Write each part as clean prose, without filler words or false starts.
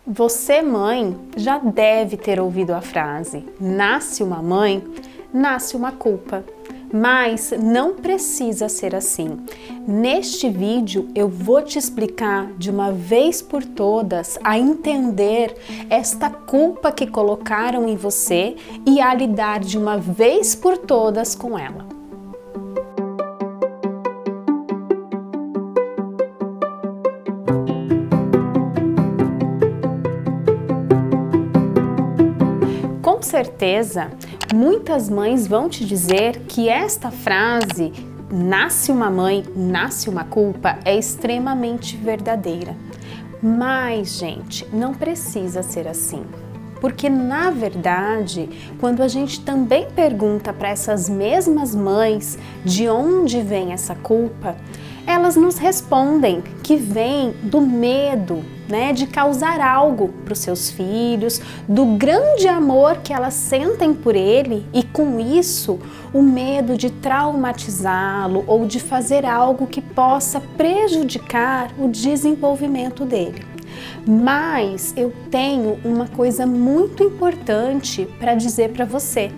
Você, mãe, já deve ter ouvido a frase: nasce uma mãe, nasce uma culpa. Mas não precisa ser assim. Neste vídeo eu vou te explicar de uma vez por todas a entender esta culpa que colocaram em você e a lidar de uma vez por todas com ela. Com certeza, muitas mães vão te dizer que esta frase, nasce uma mãe, nasce uma culpa, é extremamente verdadeira. Mas, gente, não precisa ser assim. Porque, na verdade, quando a gente também pergunta para essas mesmas mães de onde vem essa culpa, elas nos respondem que vem do medo, de causar algo para os seus filhos, do grande amor que elas sentem por ele e, com isso, o medo de traumatizá-lo ou de fazer algo que possa prejudicar o desenvolvimento dele. Mas eu tenho uma coisa muito importante para dizer para você.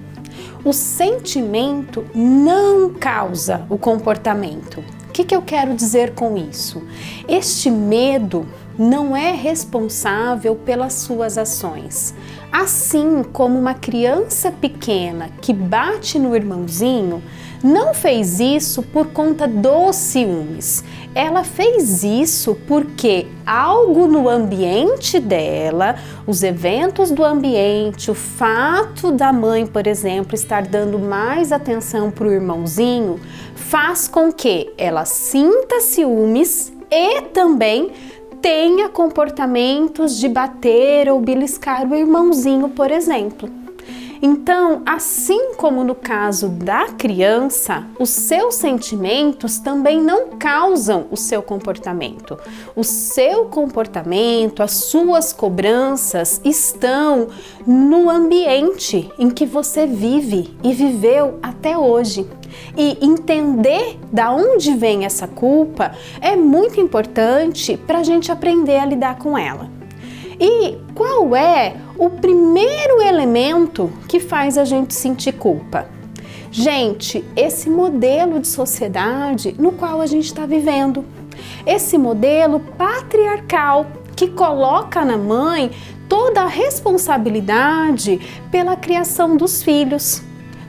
O sentimento não causa o comportamento. O que eu quero dizer com isso? Este medo não é responsável pelas suas ações. Assim como uma criança pequena que bate no irmãozinho, não fez isso por conta dos ciúmes. Ela fez isso porque algo no ambiente dela, os eventos do ambiente, o fato da mãe, por exemplo, estar dando mais atenção para o irmãozinho, faz com que ela sinta ciúmes e também tenha comportamentos de bater ou beliscar o irmãozinho, por exemplo. Então, assim como no caso da criança, os seus sentimentos também não causam o seu comportamento. O seu comportamento, as suas cobranças estão no ambiente em que você vive e viveu até hoje. E entender da onde vem essa culpa é muito importante para a gente aprender a lidar com ela. E qual é o primeiro elemento que faz a gente sentir culpa? Gente, esse modelo de sociedade no qual a gente está vivendo. Esse modelo patriarcal que coloca na mãe toda a responsabilidade pela criação dos filhos.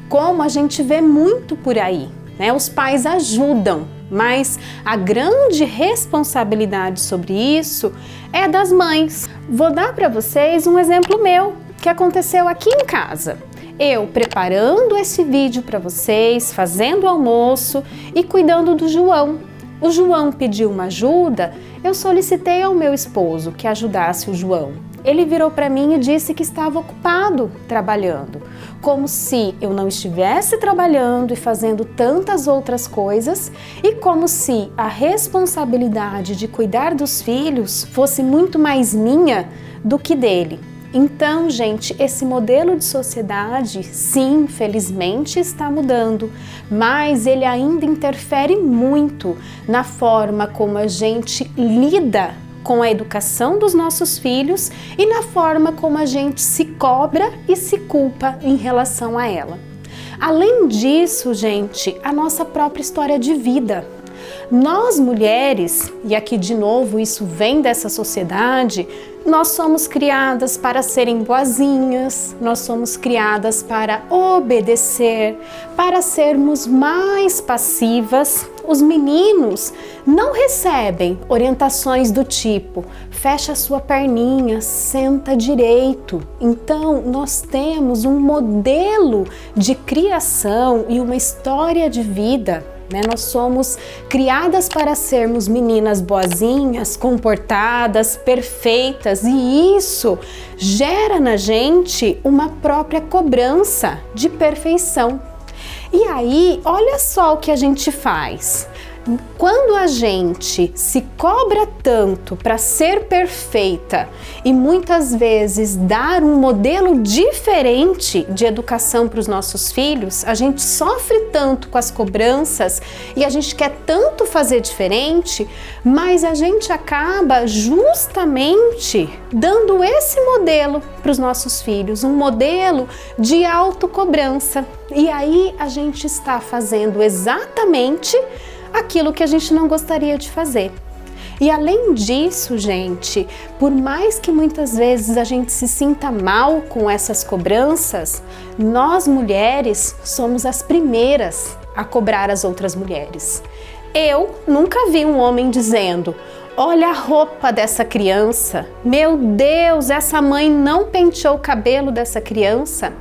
Como a gente vê muito por aí, Os pais ajudam, mas a grande responsabilidade sobre isso é das mães. Vou dar para vocês um exemplo meu, que aconteceu aqui em casa. Eu preparando esse vídeo para vocês, fazendo o almoço e cuidando do João. O João pediu uma ajuda, eu solicitei ao meu esposo que ajudasse o João. Ele virou para mim e disse que estava ocupado trabalhando, como se eu não estivesse trabalhando e fazendo tantas outras coisas e como se a responsabilidade de cuidar dos filhos fosse muito mais minha do que dele. Então, gente, esse modelo de sociedade, sim, felizmente está mudando, mas ele ainda interfere muito na forma como a gente lida com a educação dos nossos filhos e na forma como a gente se cobra e se culpa em relação a ela. Além disso, gente, a nossa própria história de vida. Nós mulheres, e aqui de novo isso vem dessa sociedade, nós somos criadas para serem boazinhas, nós somos criadas para obedecer, para sermos mais passivas. Os meninos não recebem orientações do tipo, fecha sua perninha, senta direito. Então, nós temos um modelo de criação e uma história de vida. Nós somos criadas para sermos meninas boazinhas, comportadas, perfeitas, e isso gera na gente uma própria cobrança de perfeição. E aí, olha só o que a gente faz. Quando a gente se cobra tanto para ser perfeita e muitas vezes dar um modelo diferente de educação para os nossos filhos, a gente sofre tanto com as cobranças e a gente quer tanto fazer diferente, mas a gente acaba justamente dando esse modelo para os nossos filhos, um modelo de autocobrança. E aí a gente está fazendo exatamente aquilo que a gente não gostaria de fazer. E além disso, gente, por mais que muitas vezes a gente se sinta mal com essas cobranças, nós mulheres somos as primeiras a cobrar as outras mulheres. Eu nunca vi um homem dizendo: olha a roupa dessa criança, meu Deus, essa mãe não penteou o cabelo dessa criança.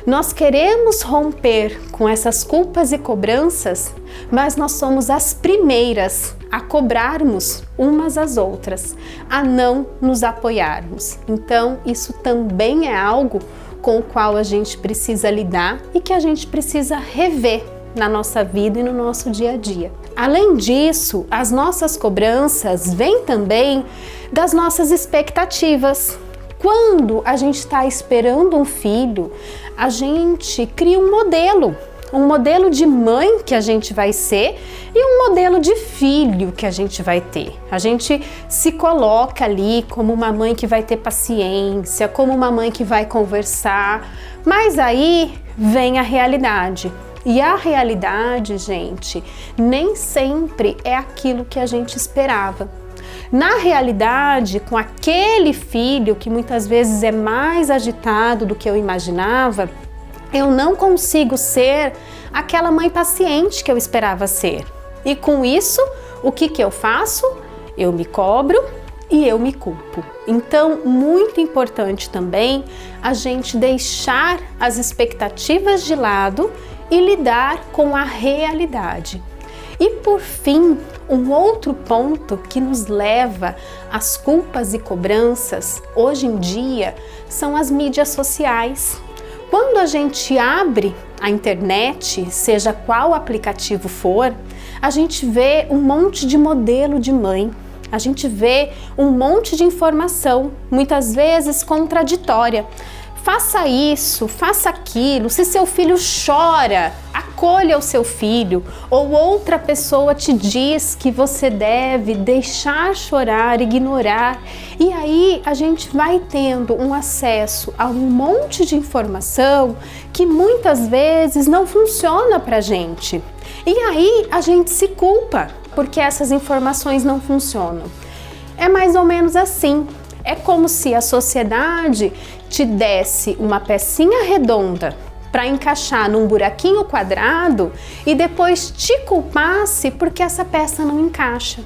Nós queremos romper com essas culpas e cobranças, mas nós somos as primeiras a cobrarmos umas às outras, a não nos apoiarmos. Então, isso também é algo com o qual a gente precisa lidar e que a gente precisa rever na nossa vida e no nosso dia a dia. Além disso, as nossas cobranças vêm também das nossas expectativas. Quando a gente está esperando um filho, a gente cria um modelo de mãe que a gente vai ser e um modelo de filho que a gente vai ter. A gente se coloca ali como uma mãe que vai ter paciência, como uma mãe que vai conversar, mas aí vem a realidade. E a realidade, gente, nem sempre é aquilo que a gente esperava. Na realidade, com aquele filho que muitas vezes é mais agitado do que eu imaginava, eu não consigo ser aquela mãe paciente que eu esperava ser. E com isso, o que eu faço? Eu me cobro e eu me culpo. Então, muito importante também a gente deixar as expectativas de lado e lidar com a realidade. E por fim, um outro ponto que nos leva às culpas e cobranças hoje em dia são as mídias sociais. Quando a gente abre a internet, seja qual aplicativo for, a gente vê um monte de modelo de mãe, a gente vê um monte de informação, muitas vezes contraditória. Faça isso, faça aquilo, se seu filho chora, acolha o seu filho, ou outra pessoa te diz que você deve deixar chorar, ignorar, e aí a gente vai tendo um acesso a um monte de informação que muitas vezes não funciona pra gente. E aí a gente se culpa porque essas informações não funcionam. É mais ou menos assim. É como se a sociedade te desse uma pecinha redonda para encaixar num buraquinho quadrado e depois te culpasse porque essa peça não encaixa.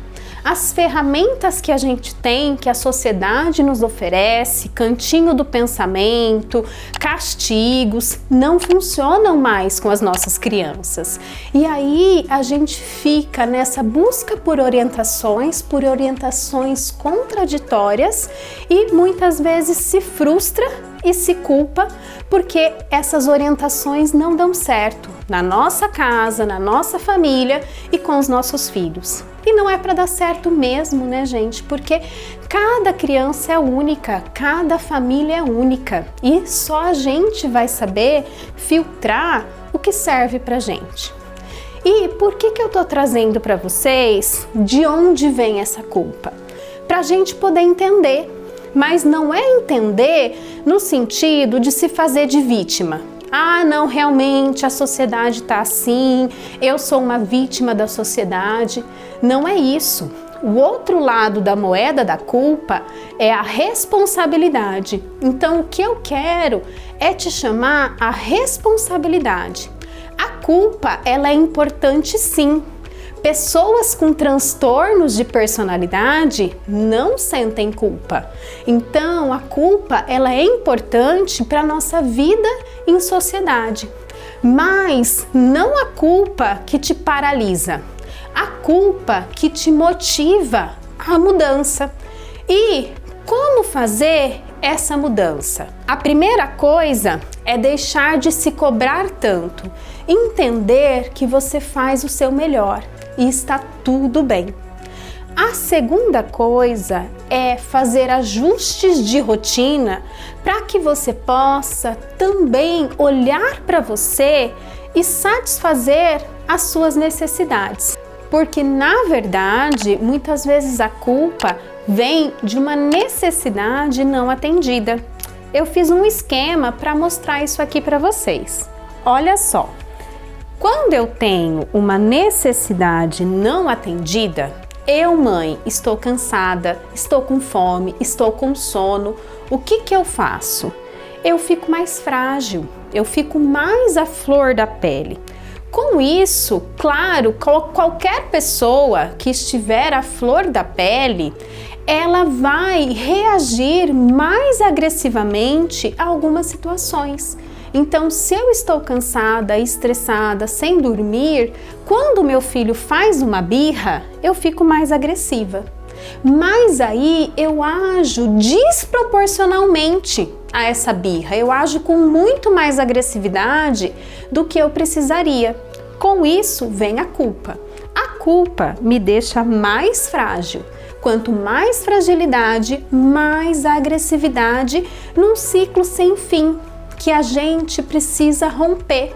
As ferramentas que a gente tem, que a sociedade nos oferece, cantinho do pensamento, castigos, não funcionam mais com as nossas crianças. E aí a gente fica nessa busca por orientações contraditórias e muitas vezes se frustra e se culpa porque essas orientações não dão certo na nossa casa, na nossa família e com os nossos filhos. E não é para dar certo mesmo, né, gente? Porque cada criança é única, cada família é única e só a gente vai saber filtrar o que serve pra gente. E por que eu tô trazendo para vocês de onde vem essa culpa? Pra gente poder entender. Mas não é entender no sentido de se fazer de vítima. Ah, não, realmente a sociedade tá assim, eu sou uma vítima da sociedade. Não é isso. O outro lado da moeda da culpa é a responsabilidade. Então, o que eu quero é te chamar a responsabilidade. A culpa, ela é importante sim. Pessoas com transtornos de personalidade não sentem culpa. Então, a culpa ela é importante para a nossa vida em sociedade. Mas não a culpa que te paralisa, a culpa que te motiva à mudança. E como fazer essa mudança? A primeira coisa é deixar de se cobrar tanto, entender que você faz o seu melhor. e está tudo bem. A segunda coisa é fazer ajustes de rotina para que você possa também olhar para você e satisfazer as suas necessidades. Porque, na verdade, muitas vezes a culpa vem de uma necessidade não atendida. Eu fiz um esquema para mostrar isso aqui para vocês. Olha só, quando eu tenho uma necessidade não atendida, eu, mãe, estou cansada, estou com fome, estou com sono, o que eu faço? Eu fico mais frágil, eu fico mais à flor da pele. Com isso, claro, qualquer pessoa que estiver à flor da pele, ela vai reagir mais agressivamente a algumas situações. Então, se eu estou cansada, estressada, sem dormir, quando meu filho faz uma birra, eu fico mais agressiva. Mas aí eu ajo desproporcionalmente a essa birra, eu ajo com muito mais agressividade do que eu precisaria. Com isso vem a culpa. A culpa me deixa mais frágil. Quanto mais fragilidade, mais agressividade num ciclo sem fim que a gente precisa romper.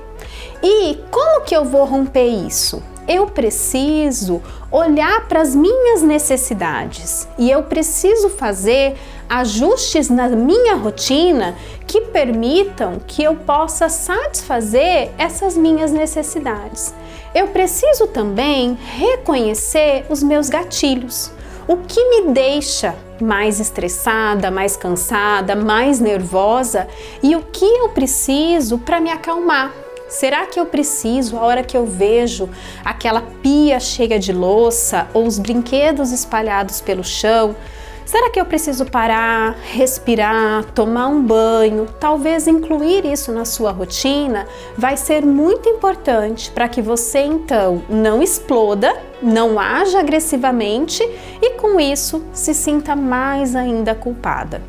E como que eu vou romper isso? Eu preciso olhar para as minhas necessidades e eu preciso fazer ajustes na minha rotina que permitam que eu possa satisfazer essas minhas necessidades. Eu preciso também reconhecer os meus gatilhos. O que me deixa mais estressada, mais cansada, mais nervosa e o que eu preciso para me acalmar? Será que eu preciso, a hora que eu vejo aquela pia cheia de louça ou os brinquedos espalhados pelo chão, será que eu preciso parar, respirar, tomar um banho? Talvez incluir isso na sua rotina vai ser muito importante para que você então não exploda, não haja agressivamente e com isso se sinta mais ainda culpada.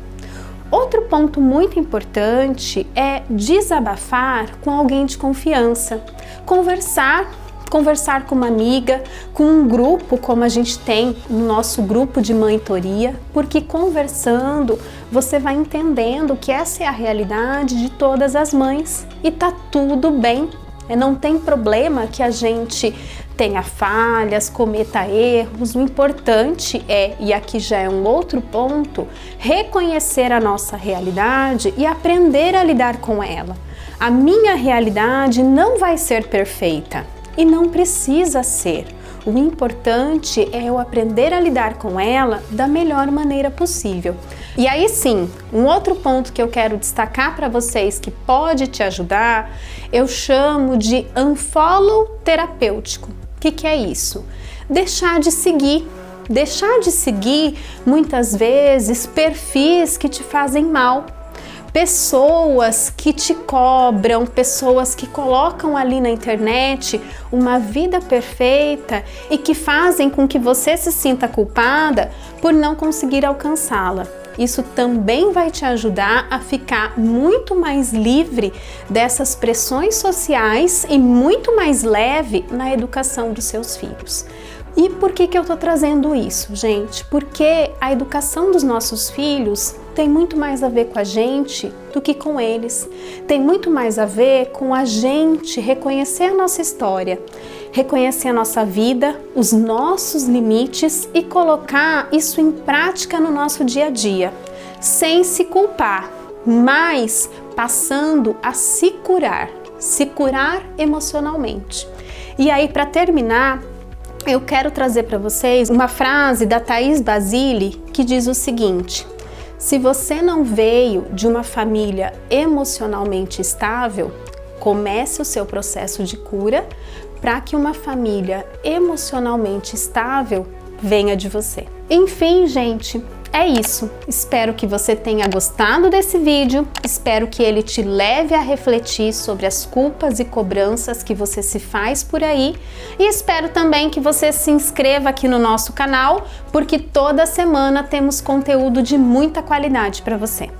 Outro ponto muito importante é desabafar com alguém de confiança, conversar com uma amiga, com um grupo como a gente tem no nosso grupo de mentoria, porque conversando você vai entendendo que essa é a realidade de todas as mães e tá tudo bem. Não tem problema que a gente tenha falhas, cometa erros, o importante é, e aqui já é um outro ponto, reconhecer a nossa realidade e aprender a lidar com ela. A minha realidade não vai ser perfeita e não precisa ser. O importante é eu aprender a lidar com ela da melhor maneira possível. E aí sim, um outro ponto que eu quero destacar para vocês que pode te ajudar, eu chamo de unfollow terapêutico. O que é isso? Deixar de seguir muitas vezes perfis que te fazem mal. Pessoas que te cobram, pessoas que colocam ali na internet uma vida perfeita e que fazem com que você se sinta culpada por não conseguir alcançá-la. Isso também vai te ajudar a ficar muito mais livre dessas pressões sociais e muito mais leve na educação dos seus filhos. E por que eu tô trazendo isso, gente? Porque a educação dos nossos filhos tem muito mais a ver com a gente do que com eles. Tem muito mais a ver com a gente reconhecer a nossa história, reconhecer a nossa vida, os nossos limites e colocar isso em prática no nosso dia a dia, sem se culpar, mas passando a se curar emocionalmente. E aí, para terminar, eu quero trazer para vocês uma frase da Thaís Basile que diz o seguinte: se você não veio de uma família emocionalmente estável, comece o seu processo de cura para que uma família emocionalmente estável venha de você. Enfim, gente, é isso. Espero que você tenha gostado desse vídeo, espero que ele te leve a refletir sobre as culpas e cobranças que você se faz por aí e espero também que você se inscreva aqui no nosso canal, porque toda semana temos conteúdo de muita qualidade para você.